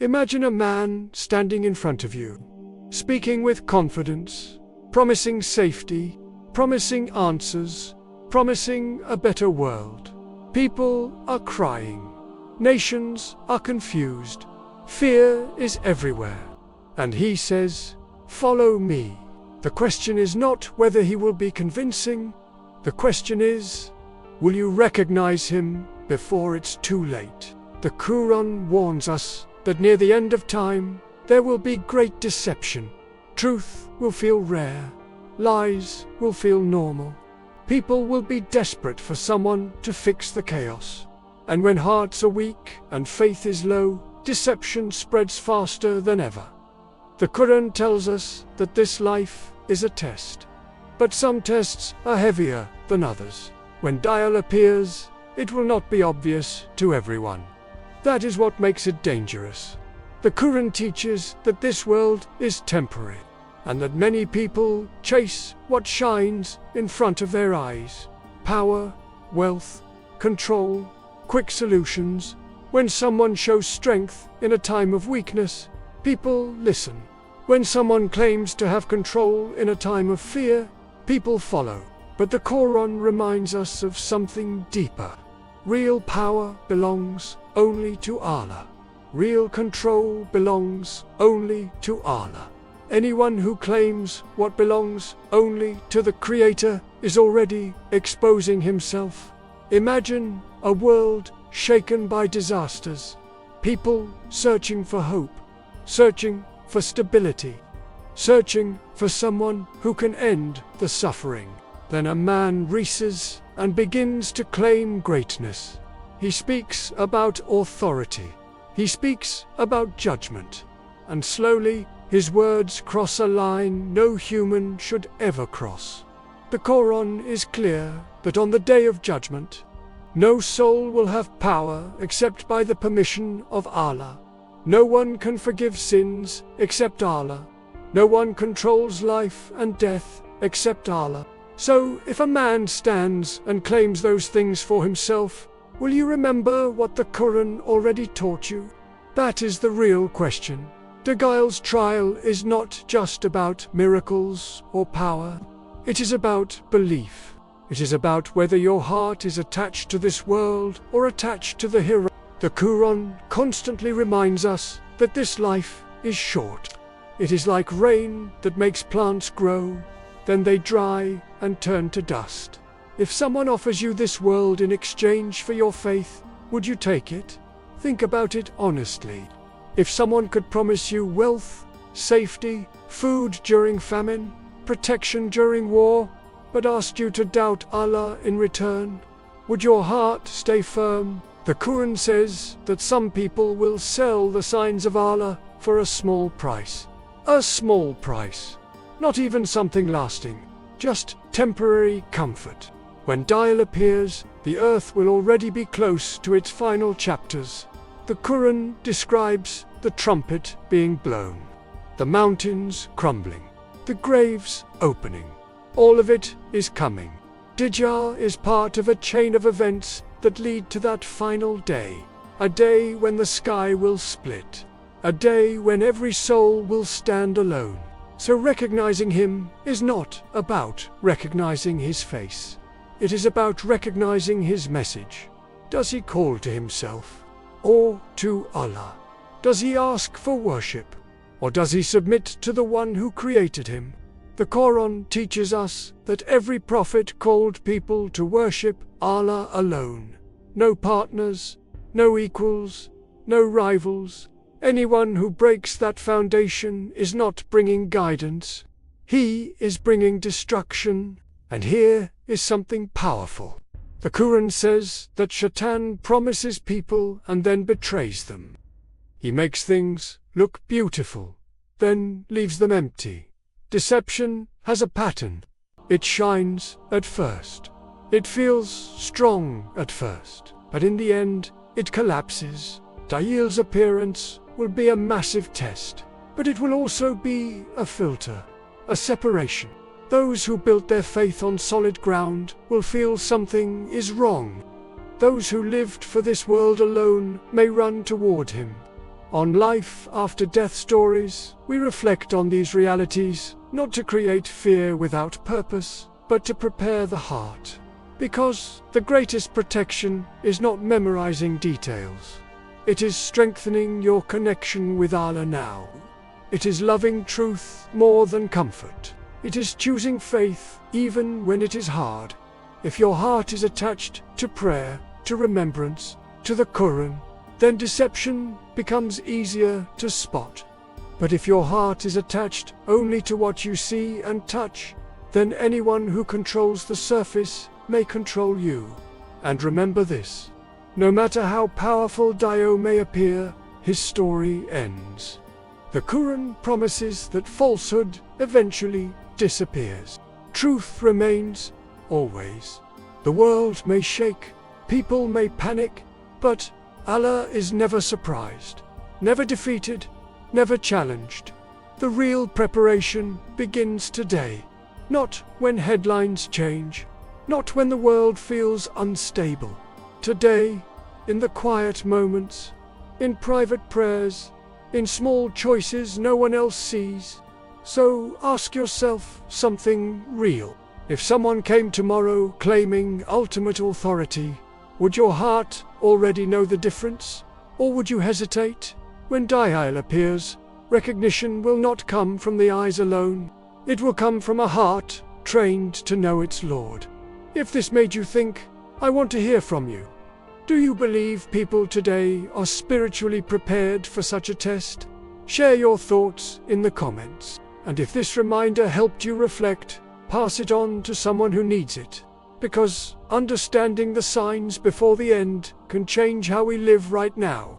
Imagine a man standing in front of you, speaking with confidence, promising safety, promising answers, promising a better world. People are crying. Nations are confused. Fear is everywhere. And he says, "Follow me." The question is not whether he will be convincing. The question is, will you recognize him before it's too late? The Quran warns us that near the end of time, there will be great deception. Truth will feel rare. Lies will feel normal. People will be desperate for someone to fix the chaos. And when hearts are weak and faith is low, deception spreads faster than ever. The Quran tells us that this life is a test. But some tests are heavier than others. When Dajjal appears, it will not be obvious to everyone. That is what makes it dangerous. The Quran teaches that this world is temporary, and that many people chase what shines in front of their eyes. Power, wealth, control, quick solutions. When someone shows strength in a time of weakness, people listen. When someone claims to have control in a time of fear, people follow. But the Quran reminds us of something deeper. Real power belongs only to Allah. Real control belongs only to Allah. Anyone who claims what belongs only to the Creator is already exposing himself. Imagine a world shaken by disasters, people searching for hope, searching for stability, searching for someone who can end the suffering. Then a man rises and begins to claim greatness. He speaks about authority. He speaks about judgment. And slowly, his words cross a line no human should ever cross. The Quran is clear that on the day of judgment, no soul will have power except by the permission of Allah. No one can forgive sins except Allah. No one controls life and death except Allah. So, if a man stands and claims those things for himself, will you remember what the Quran already taught you? That is the real question. Dajjal's trial is not just about miracles or power. It is about belief. It is about whether your heart is attached to this world or attached to the hereafter. The Quran constantly reminds us that this life is short. It is like rain that makes plants grow, then they dry and turn to dust. If someone offers you this world in exchange for your faith, would you take it? Think about it honestly. If someone could promise you wealth, safety, food during famine, protection during war, but asked you to doubt Allah in return, would your heart stay firm? The Quran says that some people will sell the signs of Allah for a small price. A small price. Not even something lasting. Just temporary comfort. When Dajjal appears, the earth will already be close to its final chapters. The Quran describes the trumpet being blown, the mountains crumbling, the graves opening. All of it is coming. Dajjal is part of a chain of events that lead to that final day. A day when the sky will split. A day when every soul will stand alone. So recognizing him is not about recognizing his face. It is about recognizing his message. Does he call to himself or to Allah? Does he ask for worship or does he submit to the one who created him? The Quran teaches us that every prophet called people to worship Allah alone. No partners, no equals, no rivals. Anyone who breaks that foundation is not bringing guidance. He is bringing destruction. And here is something powerful. The Quran says that Shaitan promises people and then betrays them. He makes things look beautiful, then leaves them empty. Deception has a pattern. It shines at first. It feels strong at first, but in the end, it collapses. Dajjal's appearance will be a massive test, but it will also be a filter, a separation. Those who built their faith on solid ground will feel something is wrong. Those who lived for this world alone may run toward him. On life after death stories, we reflect on these realities, not to create fear without purpose, but to prepare the heart. Because the greatest protection is not memorizing details. It is strengthening your connection with Allah now. It is loving truth more than comfort. It is choosing faith even when it is hard. If your heart is attached to prayer, to remembrance, to the Quran, then deception becomes easier to spot. But if your heart is attached only to what you see and touch, then anyone who controls the surface may control you. And remember this: no matter how powerful Dajjal may appear, his story ends. The Quran promises that falsehood eventually disappears. Truth remains, always. The world may shake, people may panic, but Allah is never surprised, never defeated, never challenged. The real preparation begins today, not when headlines change, not when the world feels unstable. Today, in the quiet moments, in private prayers, in small choices no one else sees. So ask yourself something real. If someone came tomorrow claiming ultimate authority, would your heart already know the difference? Or would you hesitate? When Dajjal appears, recognition will not come from the eyes alone. It will come from a heart trained to know its Lord. If this made you think, I want to hear from you. Do you believe people today are spiritually prepared for such a test? Share your thoughts in the comments. And if this reminder helped you reflect, pass it on to someone who needs it. Because understanding the signs before the end can change how we live right now.